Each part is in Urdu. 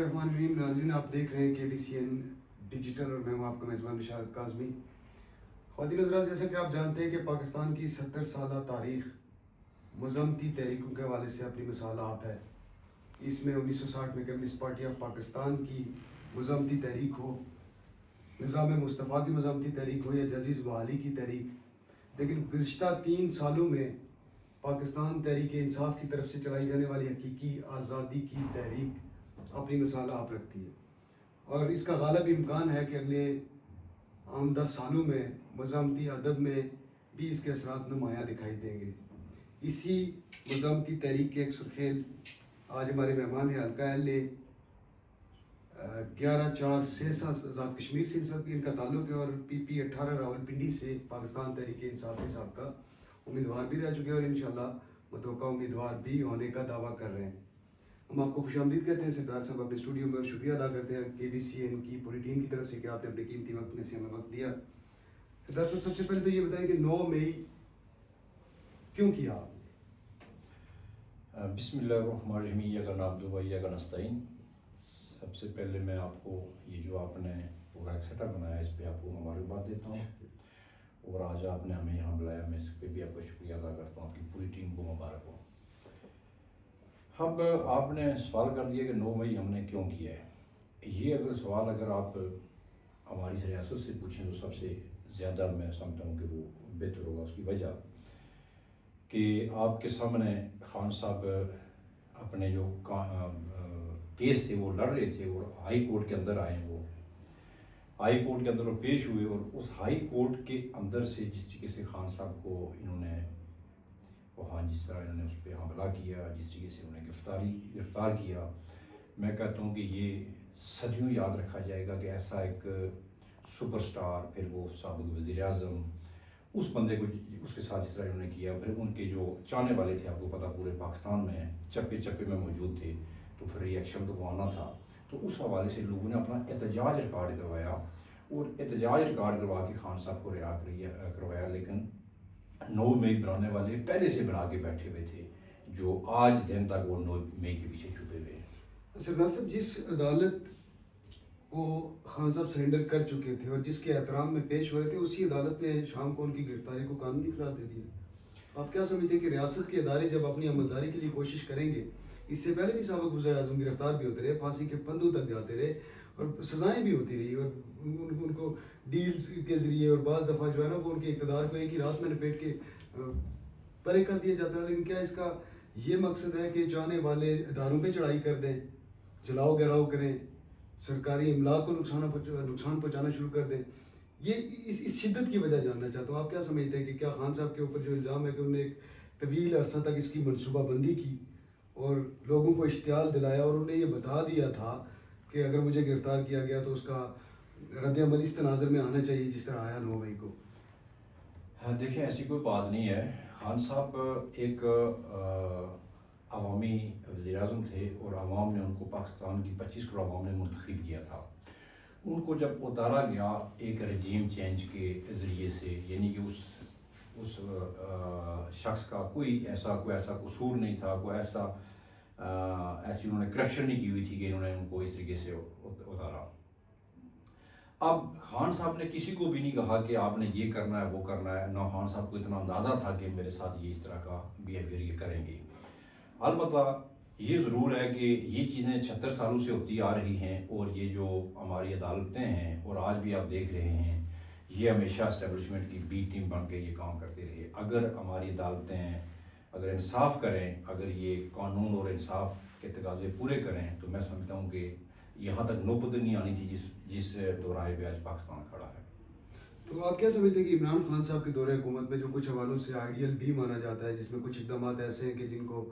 الرحمن الرحیم ناظرین، آپ دیکھ رہے ہیں KBCN ڈیجیٹل اور میں ہوں آپ کا میزبان بشارت کاظمی۔ خواتین حضرات، جیسا کہ آپ جانتے ہیں کہ پاکستان کی 70 سالہ تاریخ مزاحمتی تحریکوں کے حوالے سے اپنی مثال آپ ہے۔ اس میں 1960 میں کمیونسٹ پارٹی آف پاکستان کی مزاحمتی تحریک ہو، نظام مصطفیٰ کی مزاحمتی تحریک ہو یا جزیز بحالی کی تحریک، لیکن گزشتہ 3 سالوں میں پاکستان تحریک انصاف کی طرف سے چلائی جانے والی حقیقی آزادی کی تحریک اپنی مثال آپ رکھتی ہے، اور اس کا غالب امکان ہے کہ اگلے آمدہ سالوں میں مزاحمتی ادب میں بھی اس کے اثرات نمایاں دکھائی دیں گے۔ اسی مزاحمتی تحریک کے ایک سرخیل آج ہمارے مہمان ہیں حلقہ اہل 11/4 سیسا آزاد کشمیر سے ان کا تعلق ہے، اور PP 18 راولپنڈی سے پاکستان تحریک انصاف کے سابقہ امیدوار بھی رہ چکے ہیں اور انشاءاللہ متوقع امیدوار بھی ہونے کا دعویٰ کر رہے ہیں۔ ہم آپ کو خوش آمدید کہتے ہیں سردار صاحب اپنے اسٹوڈیو میں، اور شکریہ ادا کرتے ہیں KBCN کی پوری ٹیم کی طرف سے کہ آپ نے اپنے قیمتی وقت میں سے ہمیں وقت دیا۔ سردار صاحب، سب سے پہلے تو یہ بتائیں کہ 9 مئی کیوں کیا آپ نے؟ بسم اللہ الرحمن الرحیم، ایاک نعبد و ایاک نستعین۔ سب سے پہلے میں آپ کو یہ جو آپ نے پورا ایک سیٹ اپ بنایا ہے، اس پہ آپ کو مبارکباد دیتا ہوں، اور آج آپ نے ہمیں یہاں بلایا، میں اس پہ بھی آپ کا شکریہ ادا کرتا ہوں، آپ کی پوری ٹیم کو مبارک ہو۔ اب آپ نے سوال کر دیا کہ 9 مئی ہم نے کیوں کیا ہے۔ یہ اگر آپ ہماری ریاست سے پوچھیں تو سب سے زیادہ میں سمجھتا ہوں کہ وہ بہتر ہوگا۔ اس کی وجہ کہ آپ کے سامنے خان صاحب اپنے جو کیس تھے وہ لڑ رہے تھے، اور ہائی کورٹ کے اندر آئے، وہ ہائی کورٹ کے اندر وہ پیش ہوئے، اور اس ہائی کورٹ کے اندر سے جس طریقے سے خان صاحب کو انہوں نے وہاں جس طرح انہوں نے اس پہ حملہ کیا، جس طریقے سے انہیں گرفتار کیا، میں کہتا ہوں کہ یہ صدیوں یاد رکھا جائے گا کہ ایسا ایک سپر سٹار، پھر وہ سابق وزیر اعظم، اس بندے کو اس کے ساتھ جس طرح انہوں نے کیا، پھر ان کے جو چاہنے والے تھے، آپ کو پتہ پورے پاکستان میں چپے چپے میں موجود تھے، تو پھر ریئیکشن تو آنا تھا۔ تو اس حوالے سے لوگوں نے اپنا احتجاج ریکارڈ کروایا، اور احتجاج ریکارڈ کروا کے خان صاحب کو رہا کروایا، لیکن 9 مئی بنانے والے پہلے سے بنا کے بیٹھے ہوئے تھے، جو آج دن تک وہ 9 مئی کے پیچھے چھپے ہوئے ہیں۔ سردار صاحب، جس عدالت کو خان صاحب سرنڈر کر چکے تھے اور جس کے احترام میں پیش ہو رہے تھے، اسی عدالت نے شام کو ان کی گرفتاری کو قانونی قرار دے دیا۔ آپ کیا سمجھتے ہیں کہ ریاست کے ادارے جب اپنی عملداری کے لیے کوشش کریں گے، اس سے پہلے بھی سابق وزیر اعظم گرفتار بھی ہوتے رہے، پھانسی کے پھندوں تک جاتے رہے، اور سزائیں بھی ہوتی رہی، اور ان کو ڈیلز کے ذریعے اور بعض دفعہ جو ہے نا وہ ان کے اقتدار کو ایک ہی رات میں لپیٹ کے پرے کر دیا جاتا ہے، لیکن کیا اس کا یہ مقصد ہے کہ چاہنے والے اداروں پہ چڑھائی کر دیں، جلاؤ گراؤ کریں، سرکاری املاک کو نقصان پہنچانا شروع کر دیں؟ یہ اس شدت کی وجہ جاننا چاہتا ہوں۔ آپ کیا سمجھتے ہیں کہ کیا خان صاحب کے اوپر جو الزام ہے کہ انہوں نے ایک طویل عرصہ تک اس کی منصوبہ بندی کی اور لوگوں کو اشتعال دلایا، اور انہیں یہ بتا دیا تھا کہ اگر مجھے گرفتار کیا گیا تو اس کا رد عمل اس تناظر میں آنا چاہیے جس طرح آیا 9 مئی کو؟ دیکھیں، ایسی کوئی بات نہیں ہے۔ خان صاحب ایک عوامی وزیر اعظم تھے، اور عوام نے ان کو، پاکستان کی 25 کروڑ عوام نے منتخب کیا تھا۔ ان کو جب اتارا گیا ایک رجیم چینج کے ذریعے سے، یعنی کہ اس شخص کا کوئی ایسا قصور نہیں تھا، کوئی ایسی انہوں نے کرپشن نہیں کی ہوئی تھی کہ انہوں نے ان کو اس طریقے سے اتارا۔ اب خان صاحب نے کسی کو بھی نہیں کہا کہ آپ نے یہ کرنا ہے وہ کرنا ہے، نہ خان صاحب کو اتنا اندازہ تھا کہ میرے ساتھ یہ اس طرح کا بیہیویئر یہ کریں گے۔ البتہ یہ ضرور ہے کہ یہ چیزیں 76 سالوں سے ہوتی آ رہی ہیں، اور یہ جو ہماری عدالتیں ہیں، اور آج بھی آپ دیکھ رہے ہیں، یہ ہمیشہ اسٹیبلشمنٹ کی بی ٹیم بن کے یہ کام کرتے رہے۔ اگر ہماری عدالتیں اگر انصاف کریں، اگر یہ قانون اور انصاف کے تقاضے پورے کریں، تو میں سمجھتا ہوں کہ یہاں تک نوبت نہیں آنی تھی جس دورائے پہ آج پاکستان کھڑا ہے۔ تو آپ کیا سمجھتے ہیں کہ عمران خان صاحب کے دور حکومت میں جو کچھ حوالوں سے آئیڈیل بھی مانا جاتا ہے، جس میں کچھ اقدامات ایسے ہیں کہ جن کو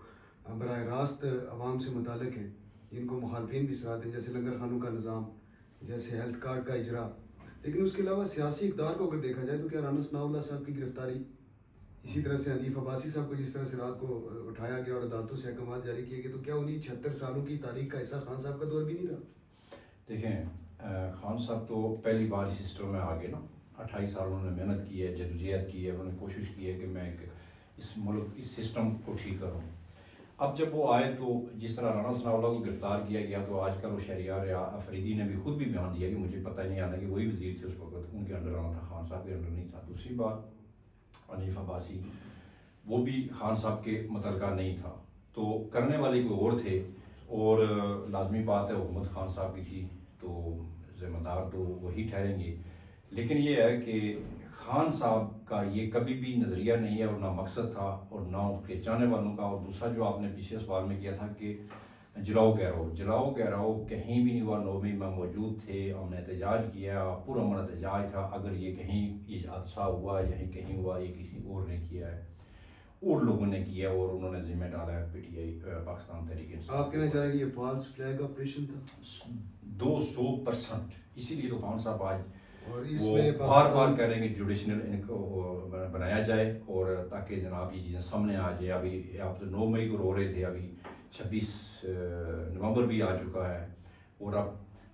براہ راست عوام سے متعلق ہیں، جن کو مخالفین بھی اصراتے ہیں، جیسے لنگر خانوں کا نظام، جیسے ہیلتھ کارڈ کا اجرا، لیکن اس کے علاوہ سیاسی اقدار کو اگر دیکھا جائے تو کیا رانا ثناء اللہ صاحب کی گرفتاری، اسی طرح سے حنیف عباسی صاحب کو جس طرح سے رات کو اٹھایا گیا اور عدالتوں سے احکامات جاری کیے گئے، تو کیا انہیں 76 سالوں کی تاریخ کا حصہ خان صاحب کا دور بھی نہیں رہا؟ دیکھیں، خان صاحب تو پہلی بار اس سسٹم میں آگے نا، 28 سال انہوں نے محنت کی ہے، جدوجہد کی ہے، انہوں نے کوشش کی ہے کہ میں اس سسٹم کو ٹھیک کروں۔ اب جب وہ آئے تو جس طرح رانا ثناء اللہ کو گرفتار کیا گیا تو آج کل وہ شہریار افریدی نے بھی خود بھی بیان دیا کہ مجھے پتہ ہی نہیں آتا کہ وہی وزیر تھے اس وقت، ان کے انڈر آنا تھا، خان صاحب کے انڈر نہیں تھا۔ دوسری بات حنیف عباسی وہ بھی خان صاحب کے متعلقہ نہیں تھا، تو کرنے والے کوئی اور تھے، اور لازمی بات ہے حکومت خان صاحب کی تھی تو ذمہ دار تو وہی ٹھہریں گے۔ لیکن یہ ہے کہ خان صاحب کا یہ کبھی بھی نظریہ نہیں ہے اور نہ مقصد تھا اور نہ اس کے چاہنے والوں کا۔ اور دوسرا جو آپ نے پیچھے سوال میں کیا تھا کہ جلاؤ گہراؤ کہیں بھی نہیں ہوا، 9 مئی میں موجود تھے، ہم نے احتجاج کیا، پرامن احتجاج تھا۔ اگر یہ کہیں یہ حادثہ ہوا یہیں کہیں ہوا، یہ کسی اور نے کیا ہے، اور لوگوں نے کیا اور انہوں نے ذمہ ڈالا ہے P T I Pakistan Tehreek Insaf. آپ کہنا چاہ رہے ہیں کہ یہ فالس فلیگ آپریشن تھا؟ 200%، اسی لیے تو خان صاحب آج اور اس وہ میں بار بار کہہ رہے ہیں کہ جوڈیشنل بنایا جائے، اور تاکہ جناب یہ چیزیں سامنے آ جائے۔ ابھی آپ تو 9 مئی کو رو رہے تھے، ابھی 26 نومبر بھی آ چکا ہے، اور اب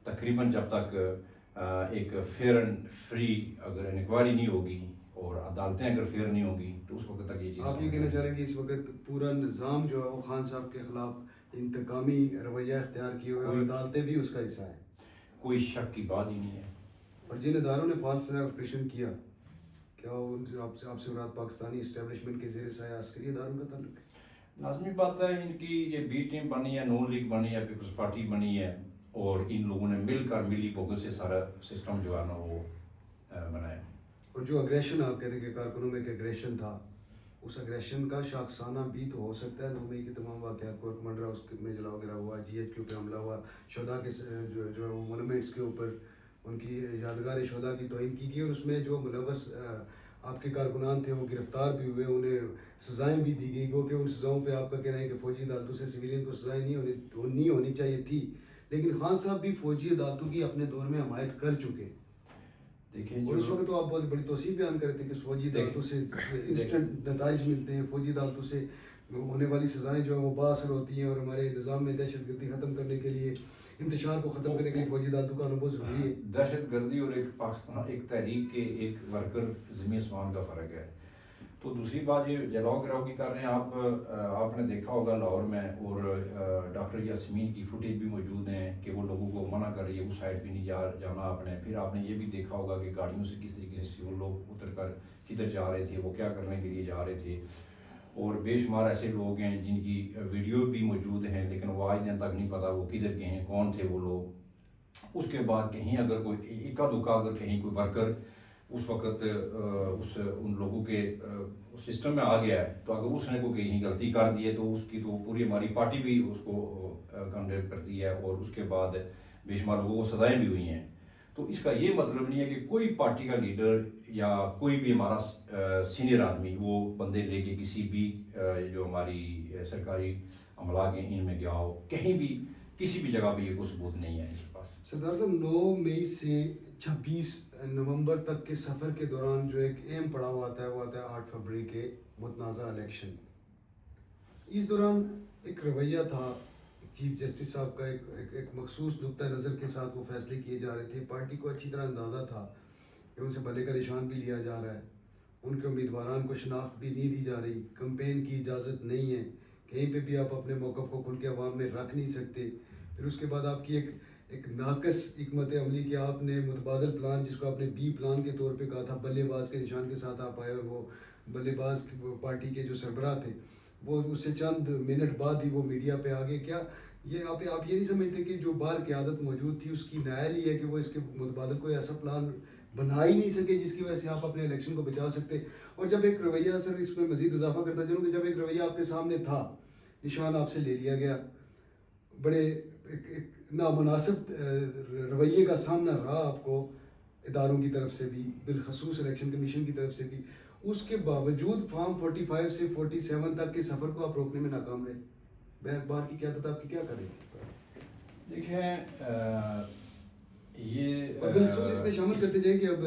تقریباً جب تک ایک فیئر اینڈ فری اگر انکوائری نہیں ہوگی اور عدالتیں اگر فیئر نہیں ہوگی تو اس وقت تک یہ چیز۔ آپ یہ کہنا چاہ رہے ہیں کہ اس وقت پورا نظام جو ہے وہ خان صاحب کے خلاف انتقامی رویہ اختیار کیے ہوئے، اور عدالتیں بھی اس کا حصہ ہیں؟ کوئی شک کی بات ہی نہیں ہے۔ اور جن اداروں نے فالس فلیگ آپریشن کیا، کیا آپ سے مراد پاکستانی اسٹیبلشمنٹ کے زیر سایہ عسکری اداروں کا تعلق ہے؟ لازمی بات ہے، ان کی یہ بی ٹیم بنی ہے، نون لیگ بنی ہے، پیپلز پارٹی بنی ہے، اور ان لوگوں نے مل کر ملی بھگت سے سارا سسٹم جو ہے نا وہ بنایا۔ اور جو اگریشن آپ کہتے ہیں کہ کارکنوں میں ایک اگریشن تھا، اس اگریشن کا شاخسانہ بھی تو ہو سکتا ہے 9 مئی کے تمام واقعات کو کمانڈر ہاؤس میں جلاؤ گرا ہوا، جی ایچ کیو پہ حملہ ہوا، شہداء کے جو مونومنٹس کے اوپر ان کی یادگار شہداء کی توہین کی گئی، اور اس میں جو ملوث آپ کے کارکنان تھے وہ گرفتار بھی ہوئے، انہیں سزائیں بھی دی گئی، گو کہ ان سزاؤں پہ آپ کا کہنا ہے کہ فوجی عدالتوں سے سویلین کو سزائیں نہیں ہونی چاہیے تھی، لیکن خان صاحب بھی فوجی عدالتوں کی اپنے دور میں حمایت کر چکے۔ دیکھیں اور اس وقت تو آپ بہت بڑی توصیف بیان کرتے ہیں کہ فوجی عدالتوں سے انسٹنٹ نتائج ملتے ہیں، فوجی عدالتوں سے ہونے والی سزائیں جو ہیں وہ بااثر ہوتی ہیں، اور ہمارے نظام میں دہشت گردی ختم کرنے کے لیے، انتشار کو ختم کرنے کے لیے فوجی عدالتوں کا آنا بہت ضروری ہے۔ دہشت گردی اور ایک پاکستان ایک تحریک کے ایک ورکر زمین آسمان کا فرق ہے۔ تو دوسری بات یہ جلاؤ گراؤ کی کر رہے ہیں آپ نے دیکھا ہوگا لاہور میں، اور ڈاکٹر یاسمین کی فوٹیج بھی موجود ہیں کہ وہ لوگوں کو منع کر رہی ہے اس سائڈ بھی نہیں جانا آپ نے۔ پھر آپ نے یہ بھی دیکھا ہوگا کہ گاڑیوں سے کس طریقے سے وہ لوگ اتر کر کدھر جا رہے تھے، وہ کیا کرنے کے لیے جا رہے تھے، اور بے شمار ایسے لوگ ہیں جن کی ویڈیو بھی موجود ہیں لیکن وہ آج دن تک نہیں پتا وہ کدھر گئے ہیں، کون تھے وہ لوگ۔ اس کے بعد کہیں اگر کوئی اکا دکا اگر کہیں کوئی ورکر اس وقت ان لوگوں کے سسٹم میں آ گیا ہے، تو اگر اس نے کوئی کہیں غلطی کر دی ہے تو اس کی تو پوری ہماری پارٹی بھی اس کو کنڈیم کرتی ہے، اور اس کے بعد بے شمار لوگوں کو سزائیں بھی ہوئی ہیں۔ تو اس کا یہ مطلب نہیں ہے کہ کوئی پارٹی کا لیڈر یا کوئی بھی ہمارا سینئر آدمی وہ بندے لے کے کسی بھی جو ہماری سرکاری عملہ کے ان میں گیا ہو، کہیں بھی کسی بھی جگہ پہ یہ کوئی ثبوت نہیں ہے اس کے پاس۔ سردار صاحب، 9 مئی سے 26 نومبر تک کے سفر کے دوران جو ایک اہم پڑاؤ آتا ہے وہ آتا ہے 8 فروری کے متنازع الیکشن۔ اس دوران ایک رویہ تھا چیف جسٹس صاحب کا، ایک مخصوص نقطہ نظر کے ساتھ وہ فیصلے کیے جا رہے تھے۔ پارٹی کو اچھی طرح اندازہ تھا کہ ان سے بھلے کا نشان بھی لیا جا رہا ہے، ان کے امیدواران کو شناخت بھی نہیں دی جا رہی، کمپین کی اجازت نہیں ہے، کہیں پہ بھی آپ اپنے موقف کو کھل کے عوام میں رکھ نہیں سکتے۔ پھر اس کے بعد آپ کی ایک ناقص حکمت عملی کہ آپ نے متبادل پلان، جس کو آپ نے بی پلان کے طور پہ کہا تھا، بلے باز کے نشان کے ساتھ آپ آئے، اور وہ بلے باز پارٹی کے جو سربراہ تھے وہ اس سے چند منٹ بعد ہی وہ میڈیا پہ آگے۔ کیا یہ آپ یہ نہیں سمجھتے کہ جو بار قیادت موجود تھی اس کی نائل ہی ہے کہ وہ اس کے متبادل کوئی ایسا پلان بنا ہی نہیں سکے جس کی وجہ سے آپ اپنے الیکشن کو بچا سکتے؟ اور جب ایک رویہ، سر اس میں مزید اضافہ کرتا چلوں کہ جب ایک رویہ آپ کے سامنے تھا، نشان آپ سے لے لیا گیا، بڑے ایک نامناسب رویے کا سامنا رہا آپ کو اداروں کی طرف سے بھی، بالخصوص الیکشن کمیشن کی طرف سے بھی، اس کے باوجود فارم 45 سے 47 تک کے سفر کو آپ روکنے میں ناکام رہے۔ بار کی قیادت آپ کی کیا کر رہی تھی؟ دیکھیں یہ بالخصوص اس میں شامل کرتے جائیں کہ اب